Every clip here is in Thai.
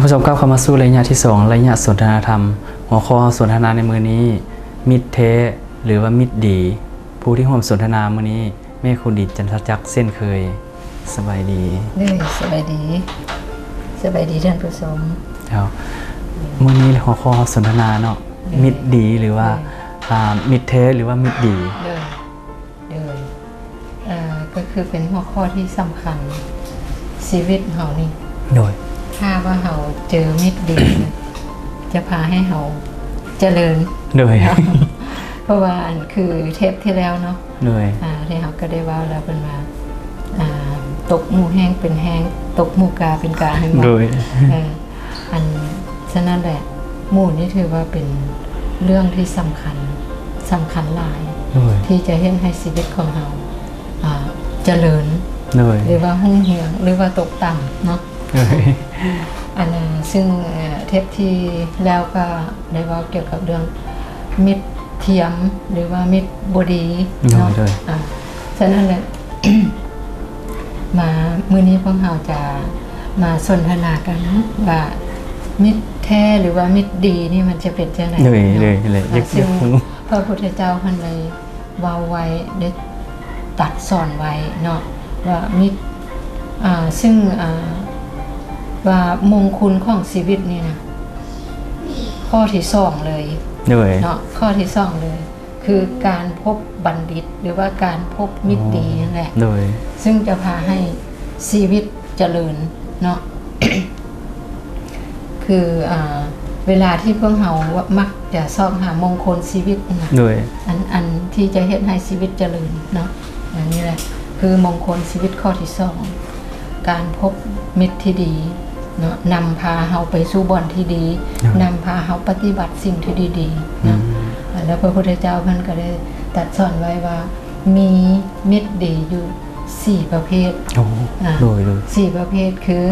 ผู้ชมครับเข้ามาสู่ระยะที่2ระยะสนทนาธรรมหัวข้อสนทนาในมือนี้มิตรแท้หรือว่ามิตรดีผู้ที่ร่วมสนทนามือนี้แม่คุณดิจันทจักรเส้นเคยสบายดีสบายดีท่านผู้ชมแล้วมือนี้หัวข้อสนทนาเนาะมิตรดีหรือว่ามิตรแท้หรือว่ามิตรดีก็คือเป็นหัวข้อที่สำคัญชีวิตเฮานี่โดยถ้าว่าเฮาเจอมิตรดีจะพาให้เฮาเจริญโดยเพราะว่าอันคือเทปที่แล้วเนาะโดยที่เฮาก็ได้ว่าแล้วเป็นมาตกหมู่แห้งเป็นแห้งตกหมู่กาเป็นกาให้หมดโดยอันฉะนั้นแหละหมู่นี่ถือว่าเป็นเรื่องที่สำคัญหลายที่จะเฮ็ดให้ชีวิตของเฮาเจริญหรือว่าหุ่งเหียงหรือว่าตกต่ำเนาะอันนั้นซึ่งเทปที่แล้วก็ได้ว่าเกี่ยวกับเรื่องมิตรเทียมหรือว่ามิตรบ่ดีเนาะฉะนั้นแหละ มามื้อนี้พวกเราจะมาสนทนากันว่ามิตรแท้หรือว่ามิตรดีนี่มันจะเป็นจังได๋เลยซึ่งพระพุทธเจ้าเพิ่นได้เว้าไว้ได้ตัดสอนไว้เนาะว่ามิตรซึ่งว่ามงคลของชีวิตนี่นะข้อที่2เลยเนาะข้อที่2เลยคือการพบบัณฑิตหรือว่าการพบมิตรดีนั่นแหละซึ่งจะพาให้ชีวิตเจริญเนาะ คือเวลาที่พวกเรามักจะสอบหามงคลชีวิตนะอันที่จะเฮ็ดให้ชีวิตเจริญเนาะอย่างนี้แหละคือมงคลชีวิตข้อที่2การพบมิตรที่ดีเนาะนำพาเฮาไปสู่บ่อนที่ดีนำพาเฮาปฏิบัติสิ่งที่ดีๆเนาะแล้วพระพุทธเจ้าเพิ่นก็ได้ตรัสสอนไว้ว่ามีมิตรดีอยู่4ประเภท4ประเภทคือ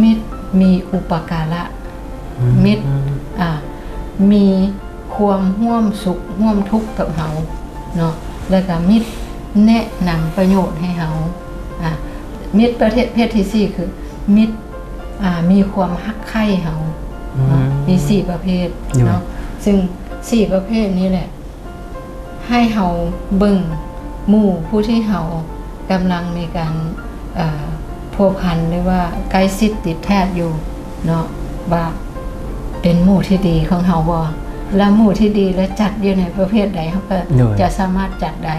มิตรมีอุปการะมิตรมีความร่วมสุขร่วมทุกข์กับเฮาเนาะแล้วก็มิตรแนะนำประโยชน์ให้เฮามิตรประเภทที่4คือมิตรมีความฮักใคร่เฮามี4ประเภทเนาะซึ่ง4ประเภทนี้แหละให้เฮาเบิ่งหมู่ผู้ที่เฮากำลังมีการพัวพันหรือว่าใกล้ชิดติดแท้อยู่เนาะว่าเป็นหมู่ที่ดีของเฮาบ่แล้วหมู่ที่ดีแล้วจัดอยู่ในประเภทใดเฮาก็จะสามารถจัดได้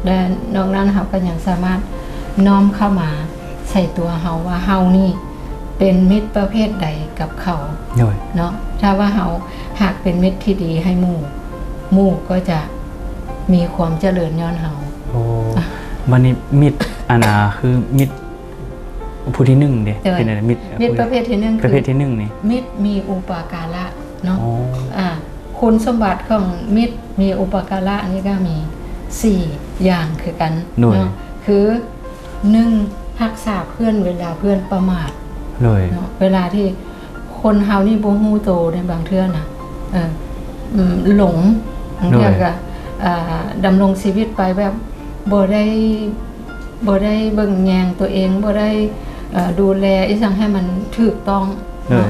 และนอกนั้นเฮาก็ยังสามารถน้อมเข้ามาใส่ตัวเฮาว่าเฮานี่เป็นมิตรประเภทใดกับเขาเนาะถ้าว่าเฮาหากเป็นมิตรที่ดีให้หมู่ก็จะมีความเจริญย้อนเฮาบัดนี้มิตรคือมิตรผู้ที่1เด้เป็นอะไรมิตรประเภทที่1ประเภทที่1นี่มิตรมีอุปการะเนาะคุณสมบัติของมิตรมีอุปการะนี่ก็มี4อย่างคือกันเนาะคือ1รักษาเพื่อนเวลาเพื่อนประมาทเนาะเวลาที่คนเฮานี่บ่ฮู้โตในบางเทื่อน่ะหลงบางเทื่อก็ดำรงชีวิตไปแบบบ่ได้เบิ่งแยงตัวเองบ่ได้ดูแลอีสังให้มันถูกต้อง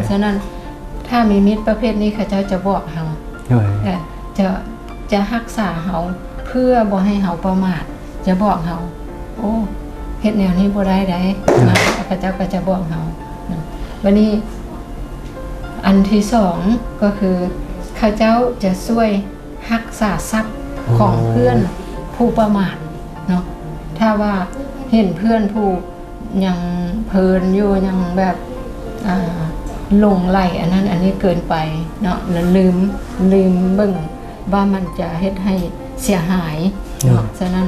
ฉะนั้นถ้ามีมิตรประเภทนี้เขาจะบอกเฮาจะรักษาเฮาเพื่อบ่ให้เฮาประมาทจะบอกเฮาโอ้เฮ็ดแนวนี้บ่ได้นะเขาเจ้าก็จะบอกเฮาวันนี้อันที่2ก็คือเขาเจ้าจะช่วยรักษาทรัพย์ของเพื่อนผู้ประมาทเนาะถ้าว่าเห็นเพื่อนผู้ยังเพลินอยู่ยังแบบหลงไหลอันนี้เกินไปเนาะแล้วลืมเบิ่งว่ามันจะเฮ็ดให้เสียหายเนาะฉะนั้น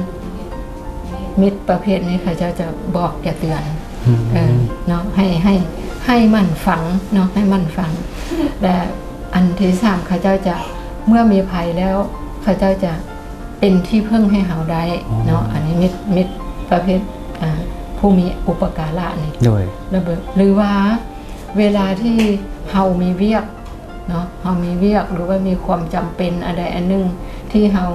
มิตรประเภทนี้เขาจะบอกจะเตือนเนาะให้มันฟังเนาะให้มันฟังและอันที่3เขาจะเมื่อมีภัยแล้วเขาจะเป็นที่พึ่งให้เฮาได้เนาะอันนี้มิตรประเภทผู้มีอุปการะนี่ระเบิดหรือว่าเวลาที่เฮามีเวียกเนาะเฮามีเวียกหรือว่ามีความจำเป็นอะไรอันนึงที่เฮา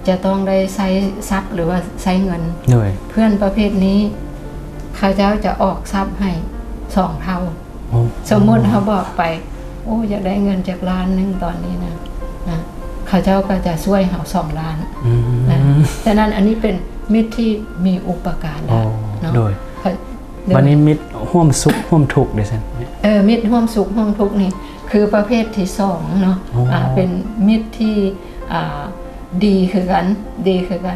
จะต้องได้ใช้ทรัพย์หรือว่าใช้เงินเพื่อนประเภทนี้เขาเจ้าจะออกทรัพย์ให้2เท่า สมมติเขาบอกไปโอ้อยากได้เงินจากล้านนึงตอนนี้นะเขาเจ้าก็จะช่วยเขา2 ล้านนะฉะนั้นอันนี้เป็นมิตรที่มีอุปการะเนาะวันนี้มิตรร่วมสุขร่วมทุกข์ดิฉันมิตรร่วมสุขร่วมทุกข์นี่คือประเภทที่2เนาะเป็นมิตรที่ดีคือกั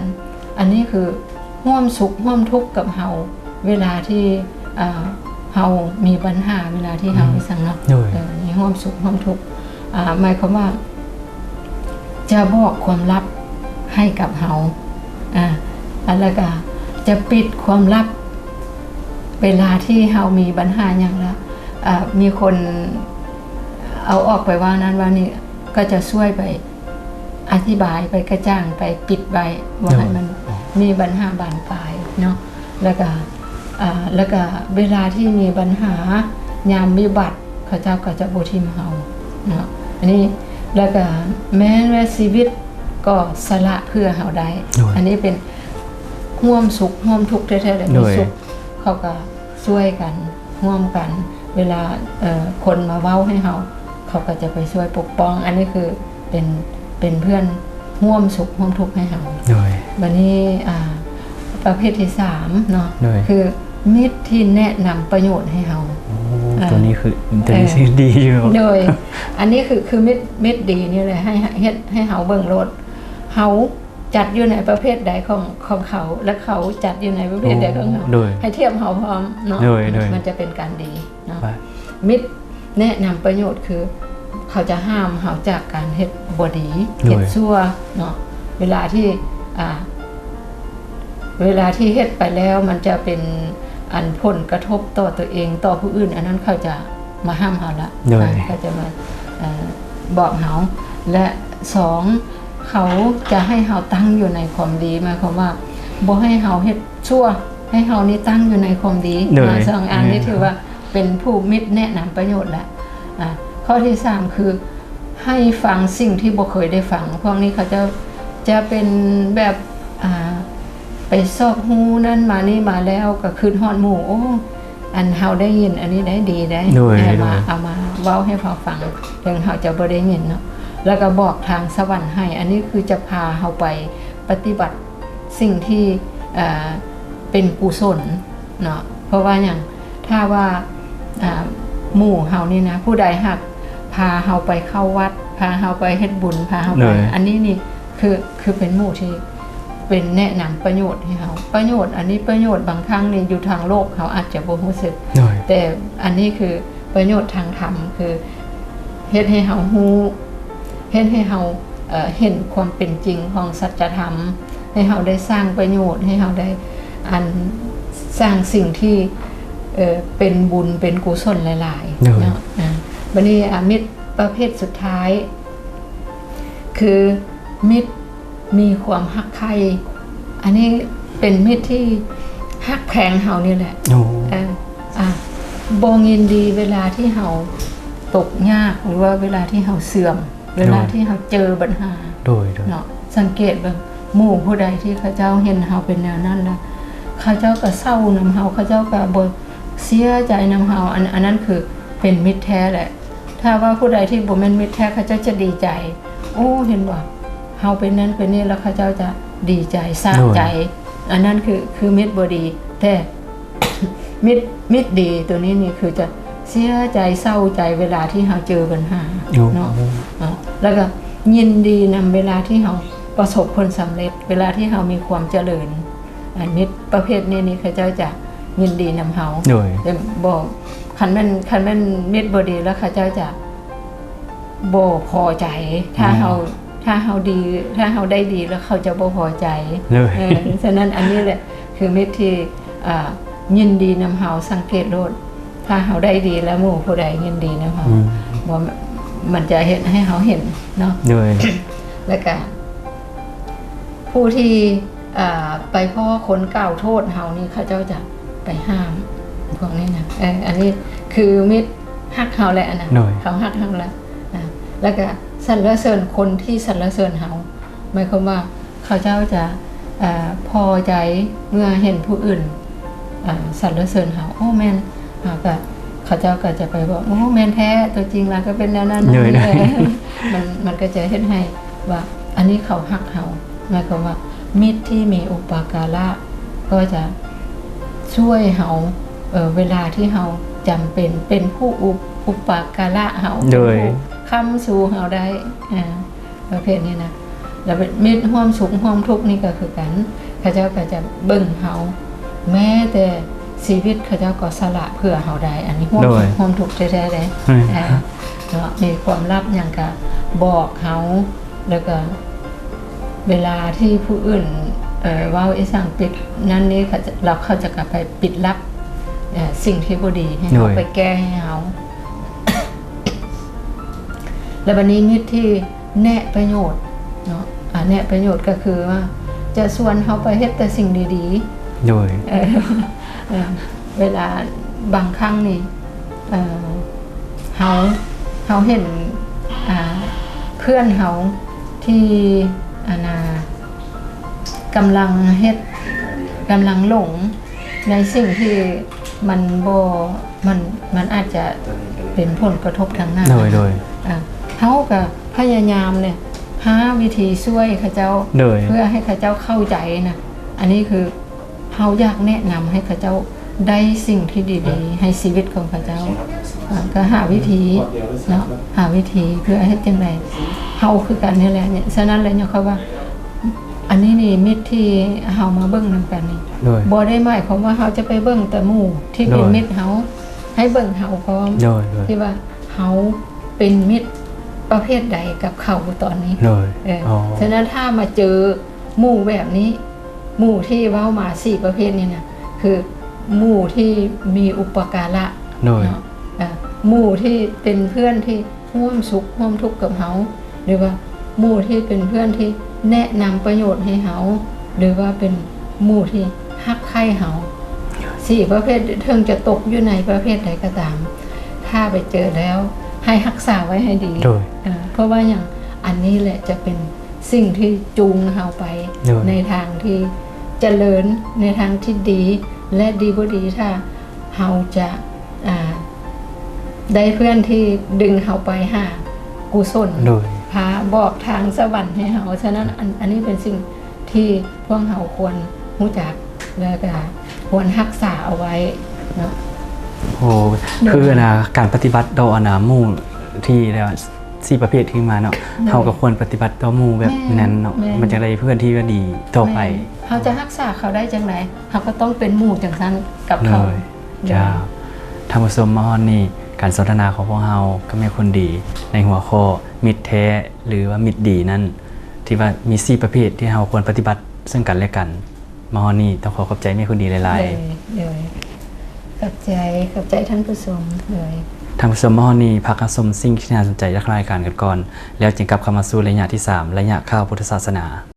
นอันนี้คือร่วมสุขร่วมทุกข์กับเฮาเวลาที่เฮามีปัญหาเวลาที่เฮาไปสั่งเนาะนี่ร่วมสุขร่วมทุกข์หมายความว่าจะบอกความลับให้กับเฮาแล้วก็จะปิดความลับเวลาที่เฮามีปัญหาอย่างละมีคนเอาออกไปว่านั้นว่านี่ก็จะช่วยไปอธิบายไปกระจ่างไปปิดใบว่าให้มันมีปัญหาบานปลายเนาะแล้วก็เวลาที่มีปัญหายามวิบัติเขาเจ้าก็จะบ่ทิมเฮาเนาะอันนี้แล้วก็แม้ว่าชีวิตก็สละเพื่อเฮาได้อันนี้เป็นร่วมสุขร่วมทุกข์แท้ๆเลยมีสุขเขาก็ช่วยกันร่วมกันเวลาคนมาเว้าให้เฮาเขาก็จะไปช่วยปกป้องอันนี้คือเป็นเพื่อนร่วมสุขร่วมทุกข์ให้เฮาวันนี้ประเภทที่3เนาะคือมิตรที่แนะนำประโยชน์ให้เฮาตัวนี้คือดีอยู่โดยอันนี้คือมิตรดีนี่เลยให้เฮาเบิ่งโลดเฮาจัดอยู่ในประเภทใดของเขาและเขาจัดอยู่ในประเภทใดของเขาให้เทียบเฮาพร้อมเนาะมันจะเป็นการดีเนาะมิตรแนะนำประโยชน์คือเขาจะห้ามเฮาจากการเฮ็ดบ่ดีเฮ็ดชั่วเนาะเวลาที่เฮ็ดไปแล้วมันจะเป็นอันผลกระทบต่อตัวเองต่อผู้อื่นอันนั้นเขาจะมาห้ามเฮาละเขาจะมาบอกเฮาและ2เขาจะให้เฮาตั้งอยู่ในความดีหมายความว่าบ่ให้เฮาเฮ็ดชั่วให้เฮานี่ตั้งอยู่ในความดี2อันนี้ถือว่าเป็นผู้มิตรแนะนำประโยชน์แล้วข้อที่3คือให้ฟังสิ่งที่บ่เคยได้ฟังพวกนี้เขาจะเป็นแบบไปซอกหูนั่นมานี่มาแล้วก็คืนฮอดหมู่โอ้อันเฮาได้ยินอันนี้ได้ดีได้เอามาเว้าให้ฟังเรื่องเฮาจะบ่ได้ยินเนาะแล้วก็บอกทางสวรรค์ให้อันนี้คือจะพาเฮาไปปฏิบัติสิ่งที่เป็นกุศลเนาะเพราะว่าอย่างถ้าว่าหมู่เฮานี่นะผู้ใดหักพาเฮาไปเข้าวัดพาเฮาไปเฮ็ดบุญพาเฮาไปอันนี้นี่คือเป็นหมู่ที่เป็นแนะนำประโยชน์ให้เฮาประโยชน์อันนี้ประโยชน์บางครั้งนี่อยู่ทางโลกเขาอาจจะบ่รู้สึกแต่อันนี้คือประโยชน์ทางธรรมคือเฮ็ดให้เฮาฮู้เฮ็ดให้เฮาเห็นความเป็นจริงของสัจธรรมให้เฮาได้สร้างประโยชน์ให้เฮาได้สร้างสิ่งที่เป็นบุญเป็นกุศลหลายๆเนาะบัดนี้มิตรประเภทสุดท้ายคือมิตรมีความฮักใคร่อันนี้เป็นมิตรที่ฮักแพงเฮานี่แหละบ่ยินดีเวลาที่เฮาตกยากหรือว่าเวลาที่เฮาเสื่อมเวลาที่เฮาเจอปัญหาเนาะสังเกตแบบหมู่ผู้ใดที่เขาเจ้าเห็นเฮาเป็นแนวนั้นแล้วเขาเจ้าก็เศร้านำเฮาเขาเจ้าก็บ่เสียใจนำเฮาอันนั้นคือเป็นมิตรแท้แหละถ้าว่าผู้ใดที่บ่แม่นมิตรแท้เขาเจ้าจะดีใจโอ้เห็นบ่เฮาเป็นนั้นเป็นนี่แล้วเขาเจ้าจะดีใจสร้างใจอันนั้นคือมิตรบ่ดีแต่มิตรดีตัวนี้นี่คือจะเสียใจเศร้าใจเวลาที่เฮาเจอปัญหาเนาะแล้วก็ยินดีนำเวลาที่เฮาประสบผลสำเร็จเวลาที่เฮามีความเจริญมิตรประเภทนี้นี่เขาเจ้าจะยินดีนำเฮาแต่บอกคันแม่นมิตรบ่ดีแล้วเขาเจ้าจะบ่พอใจถ้าเฮาดีถ้าเฮาได้ดีแล้วเขาจะบ่พอใจฉะนั้นอันนี้แหละคือมิตรที่ยินดีนำเฮาสังเกตโลดถ้าเฮาได้ดีแล้วหมู่ผู้ใดยินดีนำเฮาบ่มันจะเห็นให้เฮาเห็นเนาะแล้วก็ผู้ที่ไปพ่อคนกล่าวโทษเฮานี่เขาเจ้าจะไปห้ามพวกนี้นะอันนี้คือมิตรฮักเฮาแหละนะเขาฮักเฮาแล้วแล้วก็สรรเสริญคนที่สรรเสริญเฮาหมายความว่าเขาเจ้าจะพอใจเมื่อเห็นผู้อื่นสรรเสริญเฮาโอ้แม่นก็ เขาเจ้าก็จะไปบอกโอ้แม่นแท้ตัวจริงแล้วก็เป็นแนวนั้น เหนื่อย นี่แหละมันก็จะเฮ็ดให้ว่า อันนี้เขาฮักเฮาหมายความว่ามิตรที่มีอุปการะก็จะช่วยเฮาเวลาที่เฮาจำเป็นผู้อุปการะเฮาเป็นผู้ค้ำสู่เฮาได้ประเภทนี้นะแล้วมิตรร่วมสุขร่วมทุกข์นี่ก็คือกันเขาเจ้าก็จะเบิ่งเฮาแม้แต่ชีวิตเขาเจ้าก็สละเพื่อเฮาได้ อันนี้ร่วมสุขร่วมทุกข์แท้ๆเลยเนาะมีความลับอย่างก็บอกเฮาแล้วก็เวลาที่ผู้อื่นเว้าอีสั่งปิดนั้นนี้เขาจะกลับไปปิดลับสิ่งที่บ่ดีให้เฮาไปแก้ให้เฮาแล้วบัดนี้มิตรที่แนะประโยชน์เนาะแนะประโยชน์ก็คือว่าจะชวนเฮาไปเฮ็ดแต่สิ่งดีๆโดยเวลาบางครั้งนี่เฮาเห็นเพื่อนเฮาที่กำลังหลงในสิ่งที่มันมันอาจจะเป็นผลกระทบทางหน้าโดยเฮาก็พยายามเนี่ยหาวิธีช่วยเขาเจ้าเพื่อให้เขาเจ้าเข้าใจนะอันนี้คือเฮาอยากแนะนำให้เขาเจ้าได้สิ่งที่ดีๆให้ชีวิตของเขาเจ้าก็หาวิธีเนาะหาวิธีเพื่อให้จังได๋เฮาคือกันนี่แหละเนี่ยฉะนั้นเลยเนี่ยเขาว่าอันนี้นี่มิตรที่เฮามาเบิ่งนำกันนี่บ่ได้หมายความว่าเฮาจะไปเบิ่งแต่หมู่ที่เป็นมิตรเฮาให้เบิ่งเฮาพร้อมที่ว่าเฮาเป็นมิตรประเภทใดกับเขาตอนนี้ฉะนั้นถ้ามาเจอหมู่แบบนี้หมู่ที่เว้ามา4ประเภทนี้นะคือหมู่ที่มีอุปการะเนาะหมู่ที่เป็นเพื่อนที่ร่วมสุขร่วมทุกข์กับเฮาหรือว่าหมู่ที่เป็นเพื่อนที่แนะนำประโยชน์ให้เฮาหรือว่าเป็นหมู่ที่ฮักใคร่เฮา4ประเภทเทิงจะตกอยู่ในประเภทใดก็ตามถ้าไปเจอแล้วให้รักษาไว้ให้ดีเพราะว่าอย่างอันนี้แหละจะเป็นสิ่งที่จูงเฮาไปในทางที่เจริญในทางที่ดีและดีบ่ดีถ้าเฮาจะได้เพื่อนที่ดึงเฮาไปหากุศลพาบอกทางสวรรค์ให้เฮาฉะนั้นอันนี้เป็นสิ่งที่พวกเฮาควรรู้จักแล้วก็ควรรักษาเอาไว้เนาะโอ้คือการปฏิบัติต่อหมู่ที่แล้ว4ประเภทที่มาเนาะเฮาก็ควรปฏิบัติต่อหมู่แบบนั้นเนาะมันจะได้เพื่อนที่ว่าดีต่อไปเฮาจะรักษาเขาได้จังได๋เฮาก็ต้องเป็นหมู่จังซั่นกับเขาจ้าท่านผู้ชมมาฮอดนี่การสนทนาของพวกเฮาก็มีคนดีในหัวข้อมิตรแท้หรือว่ามิตรดีนั้นที่ว่ามี4ประเภทที่เฮาควรปฏิบัติซึ่งกันและกันมาฮอดนี่ต้องขอบใจแม่คนดีหลายๆขอบใจท่านผู้ชมเลยทางผู้ชมมาฮอดนี่พักชมสิ่งที่น่าสนใจจากรายการกันก่อนแล้วจึงกลับเข้ามาสู่ระยะที่3ระยะข่าวพุทธศาสนา